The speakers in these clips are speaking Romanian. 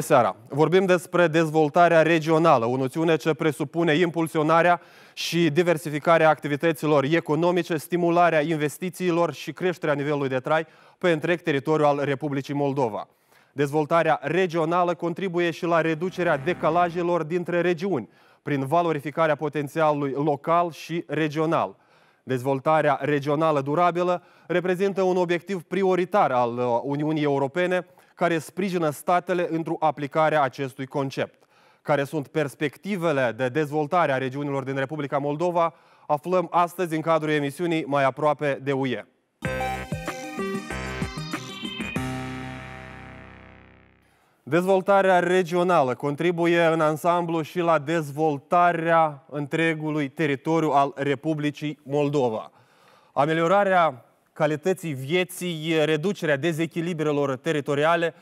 seara! Vorbim despre dezvoltarea regională, o noțiune ce presupune impulsionarea și diversificarea activităților economice, stimularea investițiilor și creșterea nivelului de trai pe întreg teritoriul al Republicii Moldova. Dezvoltarea regională contribuie și la reducerea decalajelor dintre regiuni, prin valorificarea potențialului local și regional. Dezvoltarea regională durabilă reprezintă un obiectiv prioritar al Uniunii Europene, care sprijină statele într-o aplicare a acestui concept. Care sunt perspectivele de dezvoltare a regiunilor din Republica Moldova, aflăm astăzi în cadrul emisiunii Mai aproape de UE. Dezvoltarea regională contribuie în ansamblu și la dezvoltarea întregului teritoriu al Republicii Moldova. Ameliorarea calității vieții, reducerea dezechilibrelor teritoriale,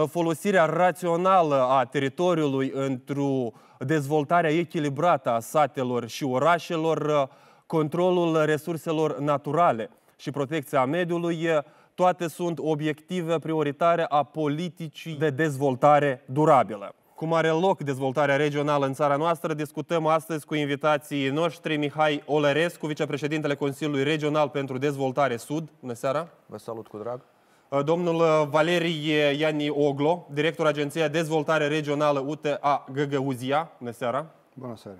folosirea rațională a teritoriului într-o dezvoltare echilibrată a satelor și orașelor, controlul resurselor naturale și protecția mediului, toate sunt obiective prioritare a politicii de dezvoltare durabilă. Cum are loc dezvoltarea regională în țara noastră, discutăm astăzi cu invitații noștri. Mihai Olărescu, vicepreședintele Consiliului Regional pentru Dezvoltare Sud. Bună seara! Vă salut cu drag! Domnul Valerii Iani Oglo, director Agenția Dezvoltare Regională UTA Găgăuzia. Bună seara! Bună seara!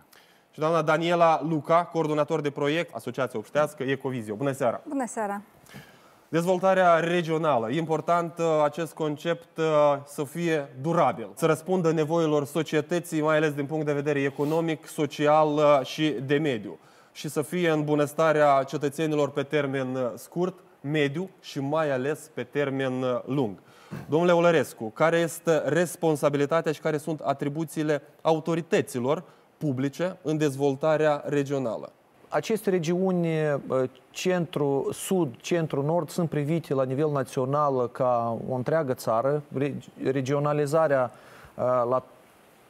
Și doamna Daniela Luca, coordonator de proiect, Asociația Obștească Ecovizio. Bună seara! Bună seara! Dezvoltarea regională. E important acest concept să fie durabil, să răspundă nevoilor societății, mai ales din punct de vedere economic, social și de mediu. Și să fie în bunăstarea cetățenilor pe termen scurt, mediu și mai ales pe termen lung. Domnule Olărescu, care este responsabilitatea și care sunt atribuțiile autorităților publice în dezvoltarea regională? Aceste regiuni, centru, sud, centru, nord, sunt privite la nivel național ca o întreagă țară. Regionalizarea la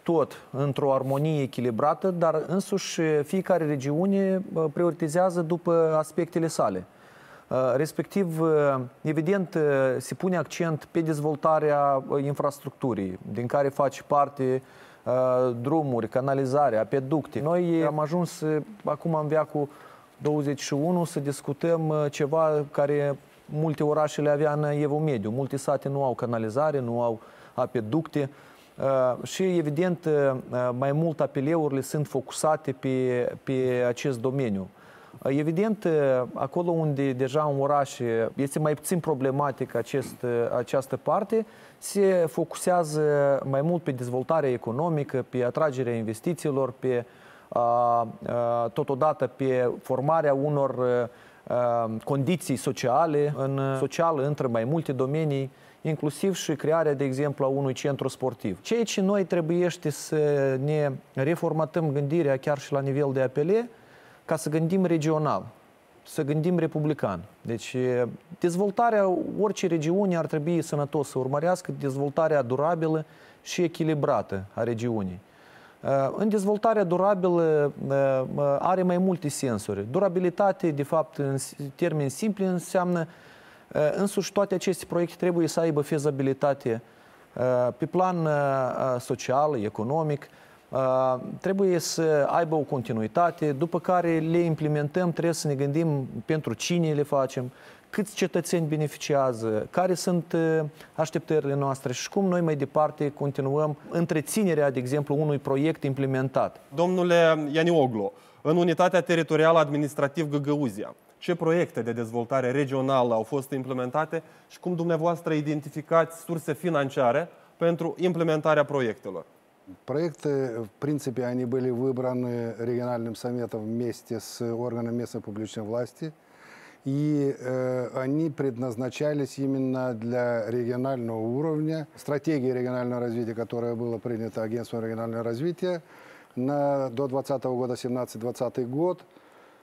tot într-o armonie echilibrată, dar însuși fiecare regiune prioritizează după aspectele sale. Respectiv, evident, se pune accent pe dezvoltarea infrastructurii, din care face parte drumuri, canalizare, apeducte. Noi am ajuns acum în veacul 21 să discutăm ceva care multe orașe le avea în evul mediu. Multe sate nu au canalizare, nu au apeducte și evident mai mult apeleurile sunt focusate pe acest domeniu. Evident, acolo unde deja în oraș este mai puțin problematic această parte, se focusează mai mult pe dezvoltarea economică, pe atragerea investițiilor, totodată pe formarea unor condiții sociale, între mai multe domenii, inclusiv și crearea, de exemplu, a unui centru sportiv. Ceea ce noi trebuie să ne reformatăm gândirea chiar și la nivel de APL, ca să gândim regional, să gândim republican. Deci, dezvoltarea orice regiune ar trebui sănătos să urmărească dezvoltarea durabilă și echilibrată a regiunii. În dezvoltarea durabilă are mai multe sensuri. Durabilitate, de fapt, în termeni simpli, înseamnă însuși toate aceste proiecte trebuie să aibă fezabilitate pe plan social, economic, trebuie să aibă o continuitate, după care le implementăm, trebuie să ne gândim pentru cine le facem, câți cetățeni beneficiază, care sunt așteptările noastre și cum noi mai departe continuăm întreținerea, de exemplu, unui proiect implementat. Domnule Iani Oglo, în unitatea teritorială administrativ Găgăuzia, ce proiecte de dezvoltare regională au fost implementate și cum dumneavoastră identificați surse financiare pentru implementarea proiectelor? Проекты, в принципе, они были выбраны региональным советом вместе с органами местной публичной власти. И они предназначались именно для регионального уровня. Стратегия регионального развития, которая была принята Агентством регионального развития до 2020 года, 17-20 год,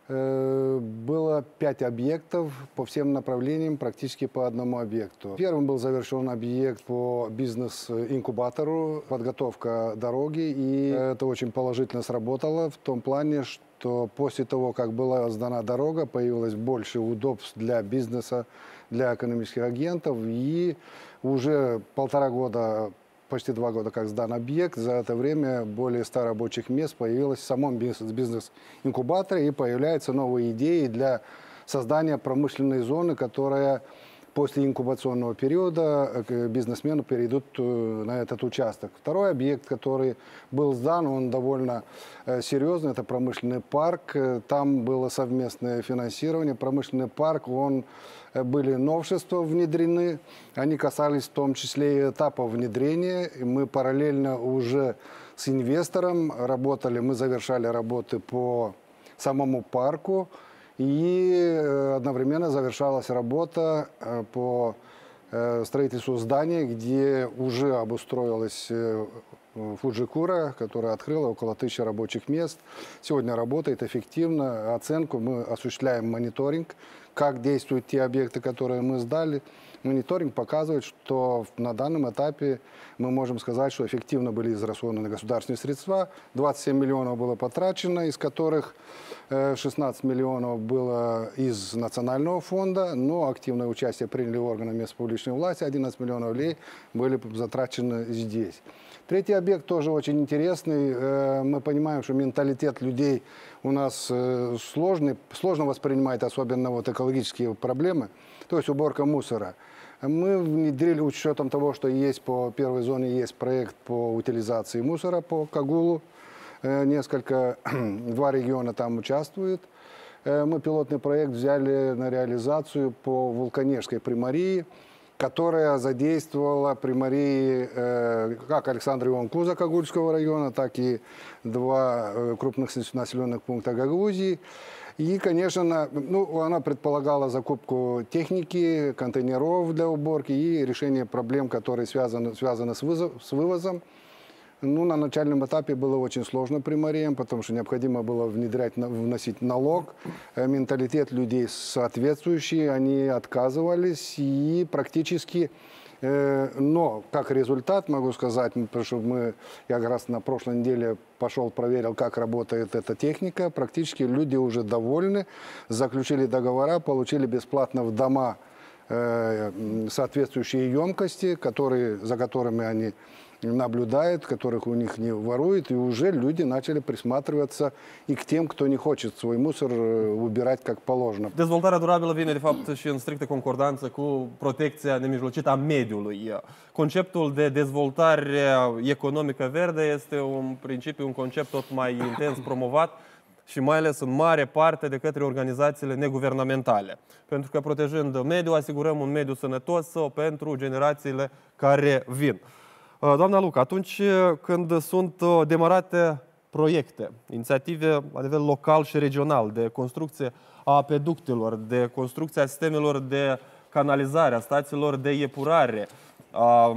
было 5 объектов по всем направлениям, практически по одному объекту. Первым был завершен объект по бизнес-инкубатору, подготовка дороги, и это очень положительно сработало в том плане, что после того, как была сдана дорога, появилось больше удобств для бизнеса, для экономических агентов, и уже 1,5 года почти 2 года как сдан объект. За это время более 100 рабочих мест появилось в самом бизнес-инкубаторе, и появляются новые идеи для создания промышленной зоны, которая после инкубационного периода бизнесмены перейдут на этот участок. Второй объект, который был сдан, он довольно серьезный, это промышленный парк. Там было совместное финансирование. Промышленный парк, были новшества внедрены, они касались в том числе и этапа внедрения. И мы параллельно уже с инвестором работали, мы завершали работы по самому парку. И одновременно завершалась работа по строительству здания, где уже обустроилась Фуджикура, которая открыла около 1000 рабочих мест. Сегодня работает эффективно. Оценку мы осуществляем мониторинг, как действуют те объекты, которые мы сдали. Мониторинг показывает, что на данном этапе мы можем сказать, что эффективно были израсходованы государственные средства. 27 миллионов было потрачено, из которых 16 миллионов было из национального фонда, но активное участие приняли органы местной публичной власти. 11 миллионов рублей были затрачены здесь. Третий объект тоже очень интересный. Мы понимаем, что менталитет людей у нас сложный, сложно воспринимает особенно экологические проблемы, то есть уборка мусора. Мы внедрили, учетом того, что есть по первой зоне есть проект по утилизации мусора по Кагулу. Два региона там участвуют. Мы пилотный проект взяли на реализацию по Вулканежской примарии, которая задействовала примарии как Александра Иван Куза Кагульского района, так и 2 крупных населенных пункта Гагаузии. И, конечно, она предполагала закупку техники, контейнеров для уборки и решение проблем, которые связаны с вывозом. На начальном этапе было очень сложно примариям, потому что необходимо было вносить налог. Менталитет людей соответствующий, они отказывались и практически... Но как результат, могу сказать, потому что я как раз на прошлой неделе пошел, проверил, как работает эта техника. Практически люди уже довольны, заключили договора, получили бесплатно в дома соответствующие емкости, за которыми они наблюдают, которых у них не воруют, и уже люди начали присматриваться и к tем, кто не хочет свой mусor убирать как положено. Dezvoltarea durabilă vine, de fapt, și în strictă concordanță cu protecția nemijlocită a mediului. Conceptul de dezvoltare economică verde este un principiu, un concept tot mai intens promovat și mai ales în mare parte de către organizațiile neguvernamentale. Pentru că protejând mediul, asigurăm un mediu sănătos pentru generațiile care vin. Doamna Luca, atunci când sunt demarate proiecte, inițiative la nivel local și regional de construcție a apeductelor, de construcția sistemelor de canalizare, a stațiilor de epurare, a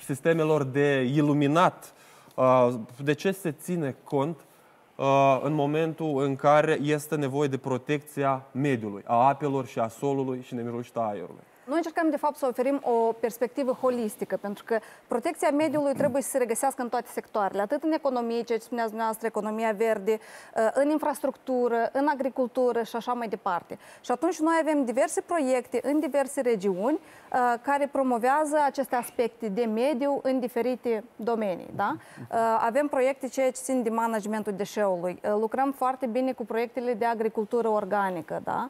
sistemelor de iluminat, de ce se ține cont în momentul în care este nevoie de protecția mediului, a apelor și a solului și nemijlocită a aerului? Noi încercăm, de fapt, să oferim o perspectivă holistică, pentru că protecția mediului trebuie să se regăsească în toate sectoarele, atât în economie, ceea ce spuneați dumneavoastră, economia verde, în infrastructură, în agricultură și așa mai departe. Și atunci noi avem diverse proiecte în diverse regiuni care promovează aceste aspecte de mediu în diferite domenii. Da? Avem proiecte ce țin de managementul deșeului. Lucrăm foarte bine cu proiectele de agricultură organică. Da?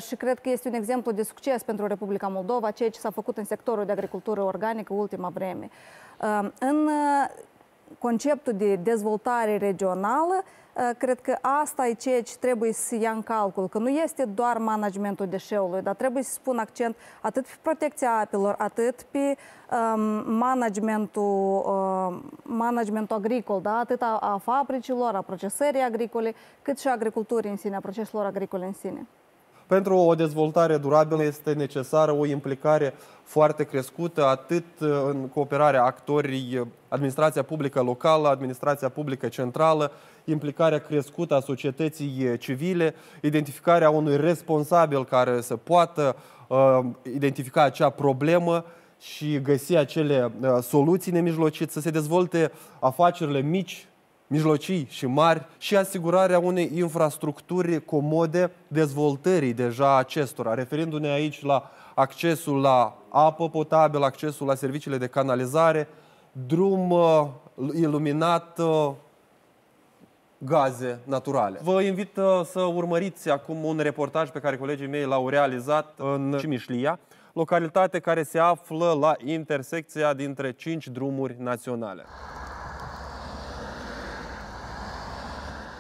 Și cred că este un exemplu de succes pentru Republica Moldova, ceea ce s-a făcut în sectorul de agricultură organică ultima vreme. În conceptul de dezvoltare regională, cred că asta e ceea ce trebuie să ia în calcul, că nu este doar managementul deșeului, dar trebuie să spun accent atât pe protecția apelor, atât pe managementul agricol, da? Atât a fabricilor, a procesării agricole, cât și a agriculturii în sine, a proceselor agricole în sine. Pentru o dezvoltare durabilă este necesară o implicare foarte crescută, atât în cooperarea actorii, administrația publică locală, administrația publică centrală, implicarea crescută a societății civile, identificarea unui responsabil care să poată identifica acea problemă și găsi acele soluții nemijlocite, să se dezvolte afacerile mici, mijlocii și mari și asigurarea unei infrastructuri comode dezvoltării deja acestora, referindu-ne aici la accesul la apă potabilă, accesul la serviciile de canalizare, drum iluminat, gaze naturale. Vă invit să urmăriți acum un reportaj pe care colegii mei l-au realizat în Cimișlia, localitate care se află la intersecția dintre 5 drumuri naționale.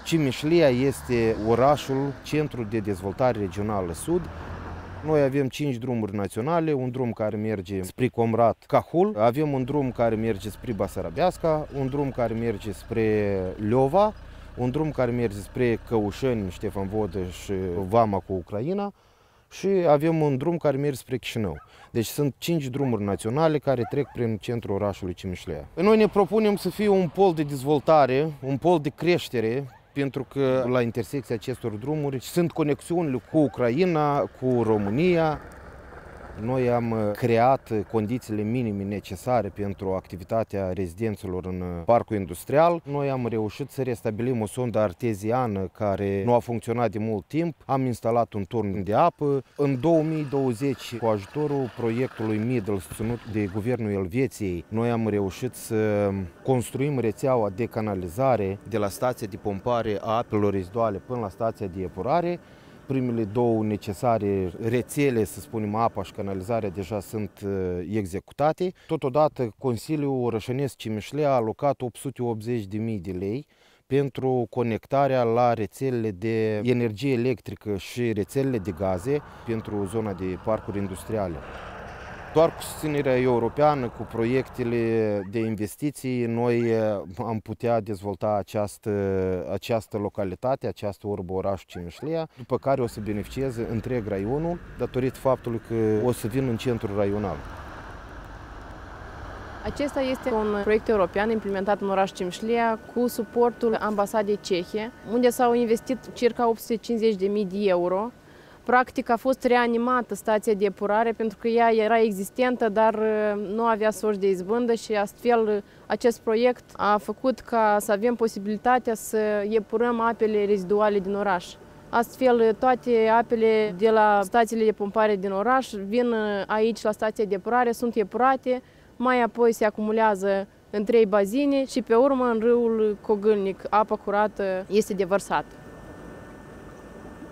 Cimișlia este orașul Centru de Dezvoltare Regională Sud. Noi avem 5 drumuri naționale, un drum care merge spre Comrat Cahul, avem un drum care merge spre Basarabeasca, un drum care merge spre Leova, un drum care merge spre Căușeni, Ștefan Vodă și Vama cu Ucraina și avem un drum care merge spre Chișinău. Deci sunt 5 drumuri naționale care trec prin centrul orașului Cimișlia. Noi ne propunem să fie un pol de dezvoltare, un pol de creștere, pentru că la intersecția acestor drumuri sunt conexiunile cu Ucraina, cu România. Noi am creat condițiile minime necesare pentru activitatea rezidenților în parcul industrial. Noi am reușit să restabilim o sondă arteziană care nu a funcționat de mult timp. Am instalat un turn de apă. În 2020, cu ajutorul proiectului Middle susținut de Guvernul Elveției, noi am reușit să construim rețeaua de canalizare de la stația de pompare a apelor reziduale până la stația de epurare. Primele 2 necesare rețele, să spunem, apa și canalizarea, deja sunt executate. Totodată, Consiliul Orășănesc Cimișlea a alocat 880.000 de lei pentru conectarea la rețelele de energie electrică și rețelele de gaze pentru zona de parcuri industriale. Doar cu susținerea europeană, cu proiectele de investiții, noi am putea dezvolta această localitate, această urbă-oraș Cimișlea, după care o să beneficieze întreg raionul, datorită faptului că o să vin în centrul raional. Acesta este un proiect european implementat în orașul Cimișlea cu suportul Ambasadei Cehe, unde s-au investit circa 850.000 de euro. Practic a fost reanimată stația de epurare pentru că ea era existentă, dar nu avea sorți de izbândă și astfel acest proiect a făcut ca să avem posibilitatea să epurăm apele reziduale din oraș. Astfel, toate apele de la stațiile de pompare din oraș vin aici la stația de epurare, sunt epurate, mai apoi se acumulează în 3 bazine și pe urmă în râul Cogâlnic apa curată este devărsată.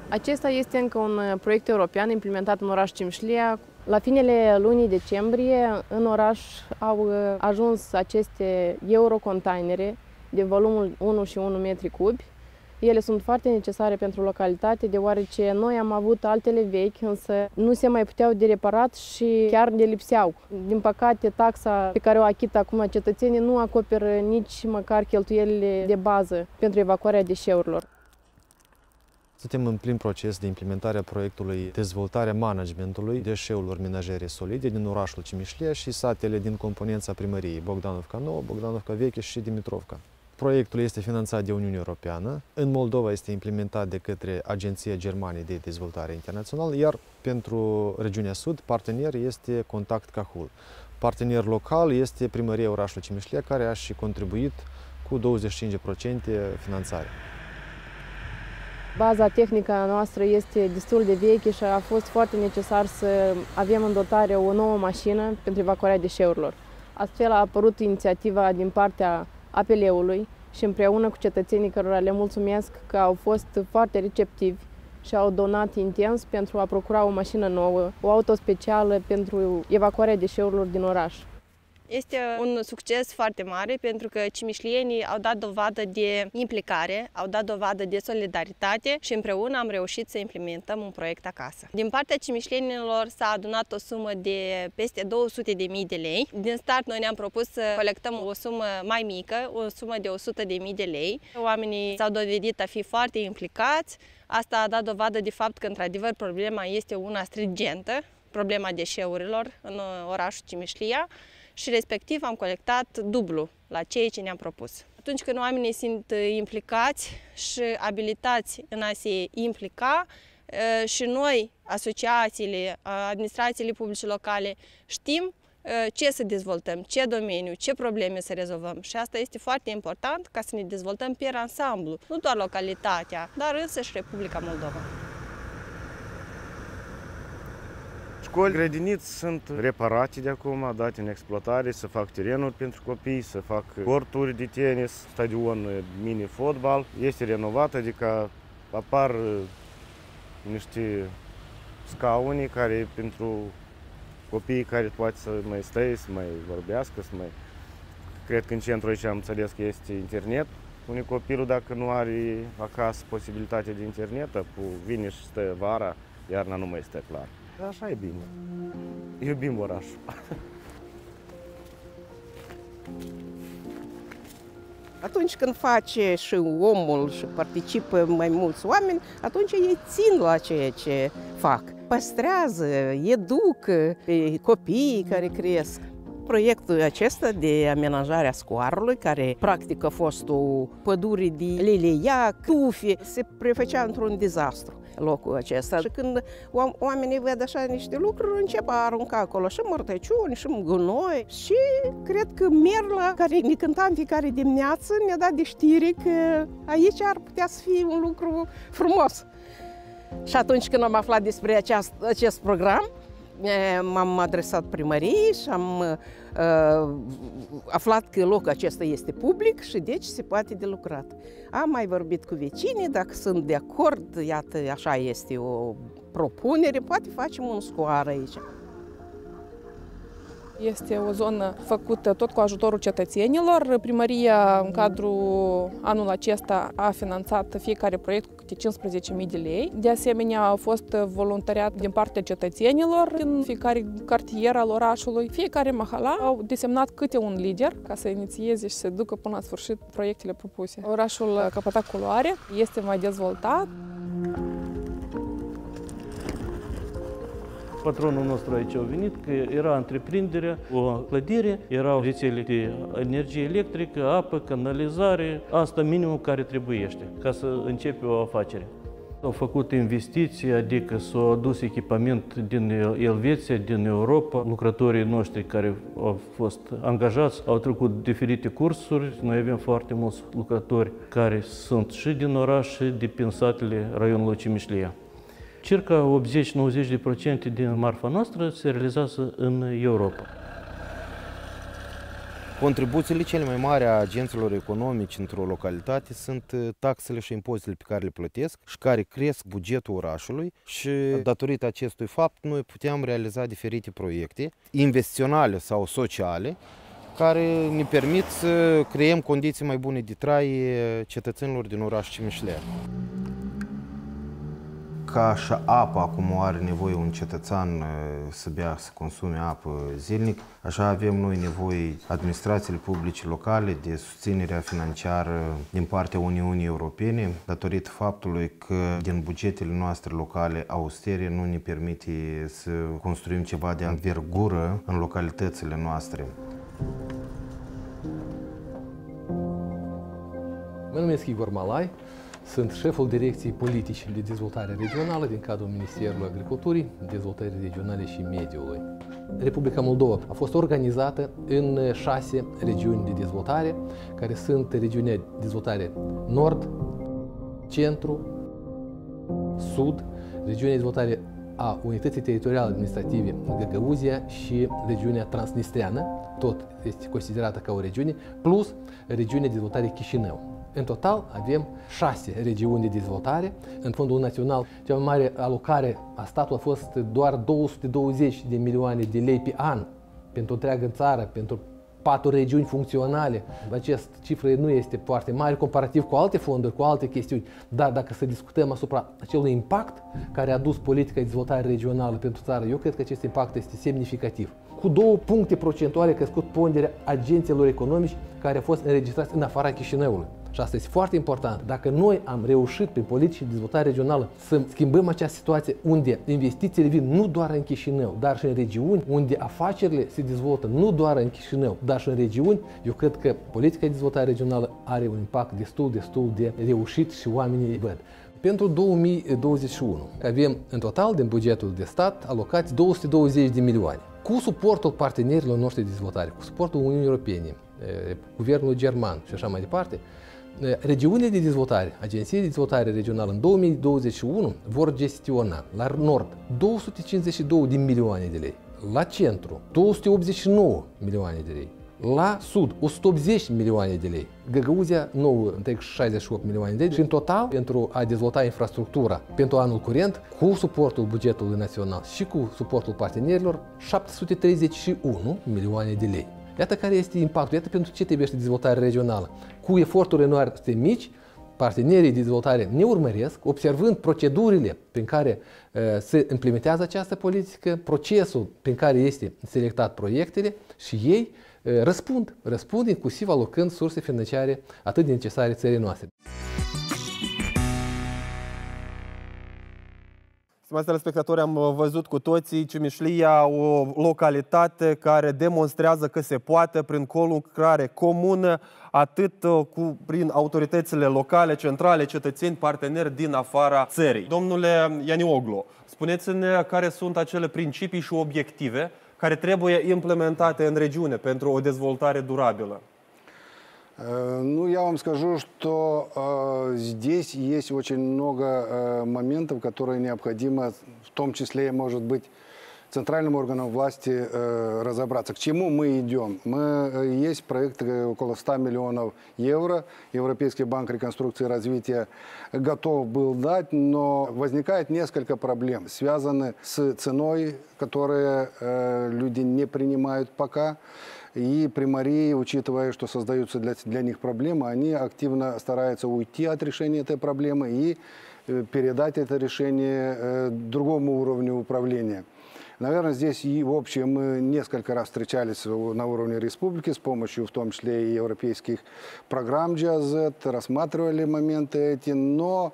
Acesta este încă un proiect european implementat în orașul Cimișlea. La finele lunii decembrie, în oraș au ajuns aceste eurocontainere de volumul 1 și 1 metri cubi. Ele sunt foarte necesare pentru localitate, deoarece noi am avut altele vechi, însă nu se mai puteau de reparat și chiar ne lipseau. Din păcate, taxa pe care o achită acum cetățenii nu acoperă nici măcar cheltuielile de bază pentru evacuarea deșeurilor. Suntem în plin proces de implementare a proiectului Dezvoltarea managementului deșeurilor menajere solide din orașul Cimișlea și satele din componența primăriei Bogdanovca Nouă, Bogdanovca Veche și Dimitrovca. Proiectul este finanțat de Uniunea Europeană. În Moldova este implementat de către Agenția Germanie de Dezvoltare Internațională, iar pentru regiunea Sud, partener este Contact Cahul. Partener local este Primăria orașului Cimișlea, care a și contribuit cu 25% finanțare. Baza tehnică a noastră este destul de veche și a fost foarte necesar să avem în dotare o nouă mașină pentru evacuarea deșeurilor. Astfel a apărut inițiativa din partea APL-ului și împreună cu cetățenii cărora le mulțumesc că au fost foarte receptivi și au donat intens pentru a procura o mașină nouă, o auto specială pentru evacuarea deșeurilor din oraș. Este un succes foarte mare pentru că cimișlienii au dat dovadă de implicare, au dat dovadă de solidaritate și împreună am reușit să implementăm un proiect acasă. Din partea cimișlienilor s-a adunat o sumă de peste 200.000 de lei. Din start noi ne-am propus să colectăm o sumă mai mică, o sumă de 100.000 de lei. Oamenii s-au dovedit a fi foarte implicați. Asta a dat dovadă de fapt că într-adevăr problema este una stringentă, problema deșeurilor în orașul Cimișlia. Și respectiv am colectat dublu la ceea ce ne-am propus. Atunci când oamenii sunt implicați și abilitați în a se implica și noi, asociațiile, administrațiile publice locale, știm ce să dezvoltăm, ce domeniu, ce probleme să rezolvăm. Și asta este foarte important ca să ne dezvoltăm pe ansamblu, nu doar localitatea, dar însăși Republica Moldova. școli, grădiniți sunt reparate de acum, date în exploatare, să fac terenuri pentru copii, să fac corturi de tenis, stadion mini-fotbal. Este renovat, adică apar niște scaune care pentru copiii care poate să mai stai, să mai vorbească, să mai... Cred că în centru aici am înțeles că este internet. Unii copilul, dacă nu are acasă posibilitatea de internet, vine și stă vara, iarna nu mai stă clar. Așa e bine. Iubim orașul. Atunci când face și omul și participă mai mulți oameni, atunci ei țin la ceea ce fac. Păstrează, educă pe copiii care cresc. Proiectul acesta de amenajare a scoarului, care practic a fost o pădure de liliac, tufe, se prefăcea într-un dezastru locul acesta. Și când oamenii văd așa niște lucruri, încep a arunca acolo și mărtăciuni, și gunoi. Și cred că Merla, care ne cânta în fiecare dimineață, ne-a dat de știre că aici ar putea să fie un lucru frumos. Și atunci când am aflat despre acest program, m-am adresat primăriei și am aflat că locul acesta este public și deci se poate de lucrat. Am mai vorbit cu vecinii, dacă sunt de acord, iată, așa este o propunere, poate facem un scoar aici. Este o zonă făcută tot cu ajutorul cetățenilor. Primăria, în cadrul anul acesta, a finanțat fiecare proiect cu câte 15.000 de lei. De asemenea, a fost voluntariat din partea cetățenilor din fiecare cartier al orașului. Fiecare mahala au desemnat câte un lider ca să inițieze și să ducă până la sfârșit proiectele propuse. Orașul a căpătat culoare, este mai dezvoltat. Patronul nostru aici a venit că era întreprinderea, o clădire, erau rețele de energie electrică, apă, canalizare, asta minimul care trebuiește ca să începe o afacere. Au făcut investiții, adică s-au adus echipament din Elveția, din Europa. Lucrătorii noștri care au fost angajați au trecut diferite cursuri. Noi avem foarte mulți lucrători care sunt și din oraș și de prin satele raionului Cimișlia. Circa 80-90% din marfa noastră se realizează în Europa. Contribuțiile cele mai mari a agenților economici într-o localitate sunt taxele și impozitele pe care le plătesc și care cresc bugetul orașului și datorită acestui fapt noi puteam realiza diferite proiecte investiționale sau sociale care ne permit să creăm condiții mai bune de trai cetățenilor din orașul Cimișlea. Ca și apa, acum are nevoie un cetățean să bea, să consume apă zilnic, așa avem noi nevoie, administrațiile publice locale, de susținerea financiară din partea Uniunii Europene, datorită faptului că din bugetele noastre locale austere nu ne permite să construim ceva de învergură în localitățile noastre. Mă numesc Igor Malai. Sunt șeful Direcției Politici de Dezvoltare Regională din cadrul Ministerului Agriculturii, Dezvoltării Regionale și Mediului. Republica Moldova a fost organizată în 6 regiuni de dezvoltare, care sunt regiunea de dezvoltare Nord, Centru, Sud, regiunea de dezvoltare a Unității Teritoriale Administrative Găgăuzia și regiunea Transnistreană, tot este considerată ca o regiune, plus regiunea de dezvoltare Chișinău. În total avem 6 regiuni de dezvoltare. În Fondul Național, cea mai mare alocare a statului a fost doar 220 de milioane de lei pe an pentru întreaga țară, pentru 4 regiuni funcționale. Această cifră nu este foarte mare comparativ cu alte fonduri, cu alte chestiuni. Dar dacă să discutăm asupra acelui impact care a dus politica de dezvoltare regională pentru țară, eu cred că acest impact este semnificativ. Cu 2 puncte procentuale a crescut ponderea agenților economici care au fost înregistrați în afara Chișinăului. Și asta este foarte important. Dacă noi am reușit prin politici de dezvoltare regională să schimbăm această situație unde investițiile vin nu doar în Chișinău, dar și în regiuni, unde afacerile se dezvoltă nu doar în Chișinău, dar și în regiuni, eu cred că politica de dezvoltare regională are un impact destul de reușit și oamenii văd. Pentru 2021 avem în total din bugetul de stat alocați 220 de milioane. Cu suportul partenerilor noștri de dezvoltare, cu suportul Uniunii Europene, Guvernul German și așa mai departe, Regiunile de dezvoltare, agențiile de dezvoltare regională în 2021 vor gestiona la nord 252 de milioane de lei, la centru 289 milioane de lei, la sud 180 milioane de lei, Găgăuzia 68 milioane de lei și în total pentru a dezvolta infrastructura pentru anul curent cu suportul bugetului național și cu suportul partenerilor 731 milioane de lei. Iată care este impactul, iată pentru ce trebuie dezvoltare regională. Cu eforturile noastre mici, partenerii de dezvoltare ne urmăresc, observând procedurile prin care se implementează această politică, procesul prin care este selectat proiectele și ei răspund inclusiv alocând surse financiare atât de necesare țării noastre. Stimați telespectatori, am văzut cu toții Cimișlia, o localitate care demonstrează că se poate prin conlucrare comună, atât prin autoritățile locale, centrale, cetățeni, parteneri din afara țării. Domnule Ianioglu, spuneți-ne care sunt acele principii și obiective care trebuie implementate în regiune pentru о dezvoltare durabilă. Ну, я вам скажу, что здесь есть очень много моментов, которые необходимо, в том числе, может быть, центральным органам власти разобраться. К чему мы идем? Есть проект около 100 миллионов евро. Европейский банк реконструкции и развития готов был дать, но возникает несколько проблем, связанных с ценой, которые люди не принимают пока. И примарии, учитывая, что создаются для них проблемы, они активно стараются уйти от решения этой проблемы и передать это решение другому уровню управления. Наверное, здесь и в общем мы несколько раз встречались на уровне республики с помощью в том числе и европейских программ GIZ, рассматривали моменты эти, но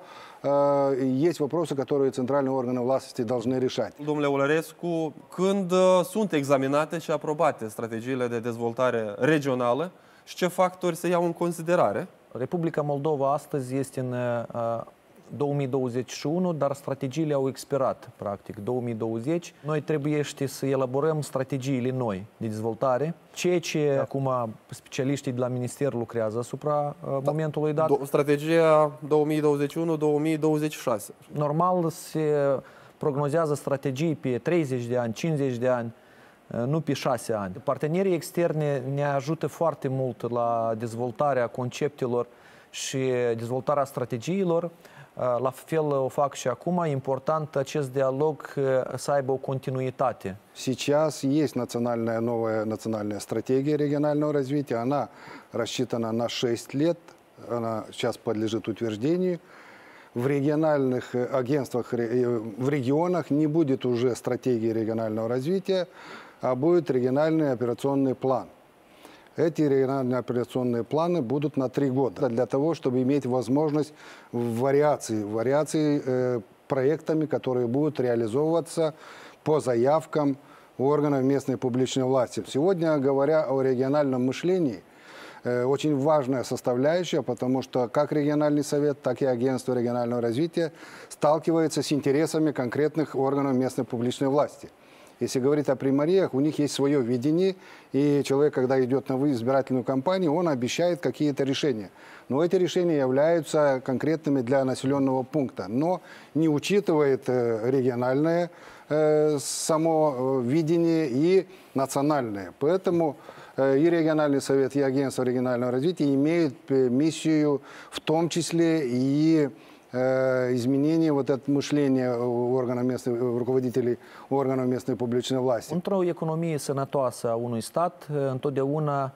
есть вопросы, которые центральные органы власти должны решать. Domnule Olărescu, când sunt examinate și aprobate strategiile de dezvoltare regională și ce factori se iau în considerare? Republica Moldova astăzi este în 2021, dar strategiile au expirat, practic, 2020. Noi trebuie să elaborăm strategiile noi de dezvoltare, ceea ce acum specialiștii de la Minister lucrează asupra momentului dat. Strategia 2021-2026. Normal se prognozează strategii pe 30 de ani, 50 de ani, nu pe 6 ani. Partenerii externe ne ajută foarte mult la dezvoltarea conceptelor și dezvoltarea strategiilor. La fel o fac și acum. Important acest dialog să aibă o continuitate. Сейчас есть новая национальная стратегия регионального развития. Она рассчитана на 6 лет. Она сейчас подлежит утверждению. В региональных агентствах, в регионах не будет уже стратегии регионального развития, а будет региональный операционный план. Эти региональные операционные планы будут на 3 года для того, чтобы иметь возможность вариаций проектами, которые будут реализовываться по заявкам органов местной публичной власти. Сегодня, говоря о региональном мышлении, очень важная составляющая, потому что как региональный совет, так и агентство регионального развития сталкиваются с интересами конкретных органов местной публичной власти. Если говорить о примариях, у них есть свое видение, и человек, когда идет на избирательную кампанию, он обещает какие-то решения. Но эти решения являются конкретными для населенного пункта, но не учитывает региональное само видение и национальное. Поэтому и региональный совет, и агентство регионального развития имеют миссию в том числе и изменение вот это мышление руководителей органов местной публичной власти. Într-o economie sănătoasă a unui stat, întotdeauna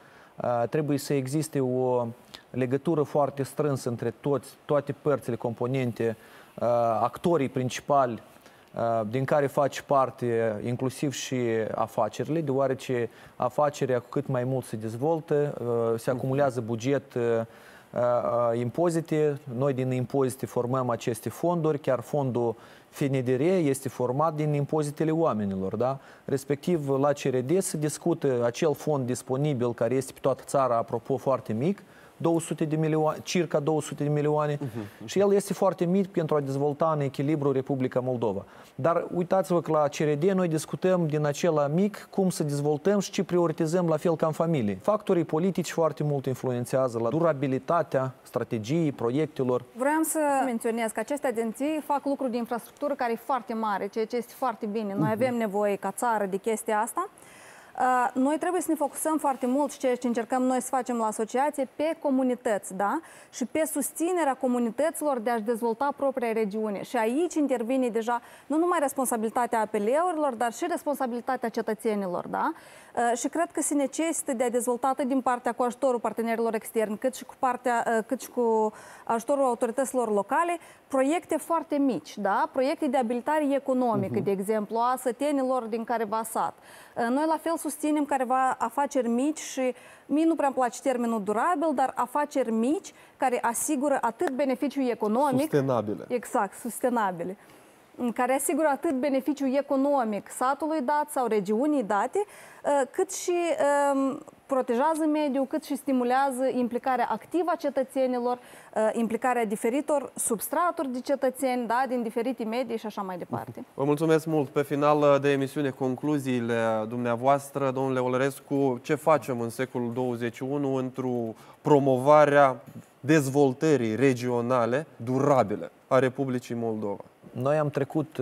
trebuie să existe o legătură foarte strânsă între toate părțile, componente, actorii principali din care faci parte, inclusiv și afacerile, deoarece afacerea cu cât mai mult se dezvoltă, se acumulează buget, impozite, noi din impozite formăm aceste fonduri, chiar fondul FNDR este format din impozitele oamenilor, da? Respectiv la CRD se discută acel fond disponibil care este pe toată țara, apropo, foarte mic, 200 de milioane, circa 200 de milioane și el este foarte mic pentru a dezvolta în echilibru Republica Moldova. Dar uitați-vă că la CRD noi discutăm din acela mic cum să dezvoltăm și ce prioritizăm la fel ca în familie. Factorii politici foarte mult influențează la durabilitatea strategiei, proiectelor. Vreau să menționez că aceste agenții fac lucruri de infrastructură care e foarte mare, ceea ce este foarte bine. Noi avem nevoie ca țară de chestia asta. Noi trebuie să ne focusăm foarte mult și ceea ce încercăm noi să facem la asociație pe comunități, da? Și pe susținerea comunităților de a-și dezvolta propria regiune. Și aici intervine deja nu numai responsabilitatea APL-urilor, dar și responsabilitatea cetățenilor, da? Și cred că se necesită de a dezvolta atât din partea cu ajutorul partenerilor externi, cât și cu ajutorul autorităților locale, proiecte foarte mici, da? Proiecte de abilitare economică, de exemplu, a sătenilor din careva sat. Noi la fel susținem careva afaceri mici și mie nu prea îmi place termenul durabil, dar afaceri mici care asigură atât beneficiu economic... Sustenabile. Exact, sustenabile. Care asigură atât beneficiu economic satului dat sau regiunii date, cât și protejează mediul, cât și stimulează implicarea activă a cetățenilor, implicarea diferitor substraturi de cetățeni, da, din diferite medii și așa mai departe. Vă mulțumesc mult. Pe final de emisiune, concluziile dumneavoastră, domnule Olărescu, ce facem în secolul 21 într-o promovarea dezvoltării regionale durabile a Republicii Moldova? Noi am trecut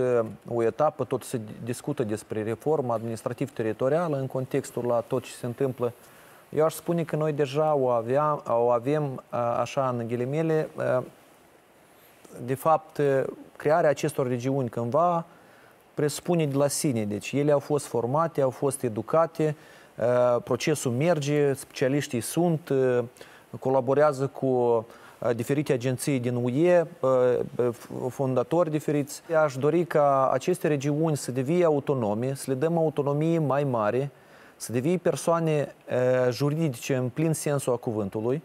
o etapă, tot se discută despre reforma administrativ-teritorială în contextul la tot ce se întâmplă. Eu aș spune că noi deja o avem așa în ghilimele. De fapt, crearea acestor regiuni cândva presupune de la sine. Deci ele au fost formate, au fost educate, procesul merge, specialiștii sunt, colaborează cu diferite agenții din UE, fondatori diferiți. Aș dori ca aceste regiuni să devină autonome, să le dăm autonomie mai mare, să devină persoane juridice în plin sensul a cuvântului,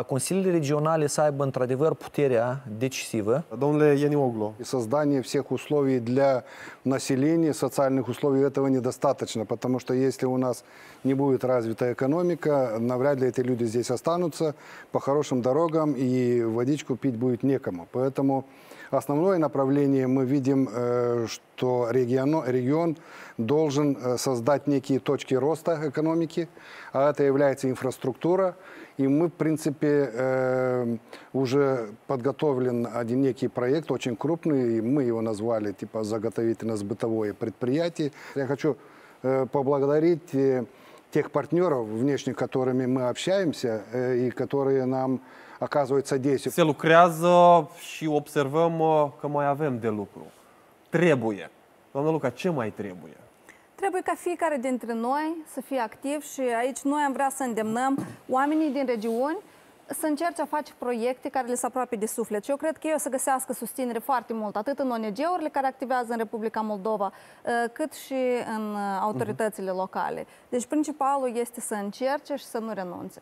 consiliile regionale să aibă într-adevăr puterea decisivă. Domnule Enioglu. Создание всех условий для населения, социальных условий этого недостаточно, потому что если у нас не будет развита экономика, навряд ли эти люди здесь останутся по хорошим дорогам, и водичку пить будет некому. Поэтому основное направление мы видим, что регион должен создать некие точки роста экономики, а это является инфраструктура. И мы, в принципе, уже подготовлен один некий проект, очень крупный, и мы его назвали типа заготовительно-сбытовое предприятие. Я хочу поблагодарить тех партнеров внешних, с которыми мы общаемся, и которые нам оказывают содействие. Se lucrează și observăm că mai avem de lucru. Trebuie. Doamna Luca, ce mai trebuie? Trebuie ca fiecare dintre noi să fie activ și aici noi am vrea să îndemnăm oamenii din regiuni să încerce a face proiecte care le se apropie de suflet. Și eu cred că ei o să găsească susținere foarte mult, atât în ONG-urile care activează în Republica Moldova, cât și în autoritățile locale. Deci principalul este să încerce și să nu renunțe.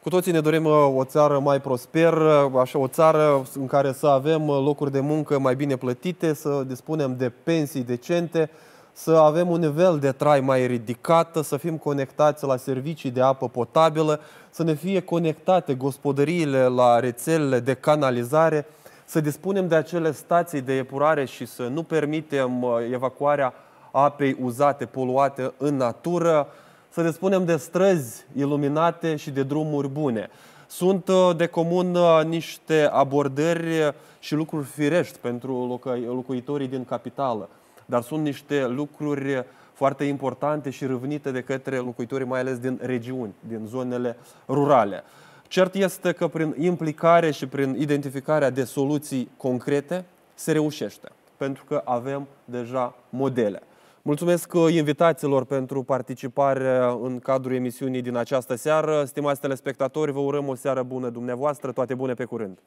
Cu toții ne dorim o țară mai prosperă, așa o țară în care să avem locuri de muncă mai bine plătite, să dispunem de pensii decente, să avem un nivel de trai mai ridicat, să fim conectați la servicii de apă potabilă, să ne fie conectate gospodăriile la rețelele de canalizare, să dispunem de acele stații de epurare și să nu permitem evacuarea apei uzate, poluate în natură, să dispunem de străzi iluminate și de drumuri bune. Sunt de comun niște abordări și lucruri firești pentru locuitorii din capitală, dar sunt niște lucruri foarte importante și râvnite de către locuitorii, mai ales din regiuni, din zonele rurale. Cert este că prin implicare și prin identificarea de soluții concrete se reușește, pentru că avem deja modele. Mulțumesc invitațiilor pentru participare în cadrul emisiunii din această seară. Stimați telespectatori, vă urăm o seară bună dumneavoastră, toate bune, pe curând!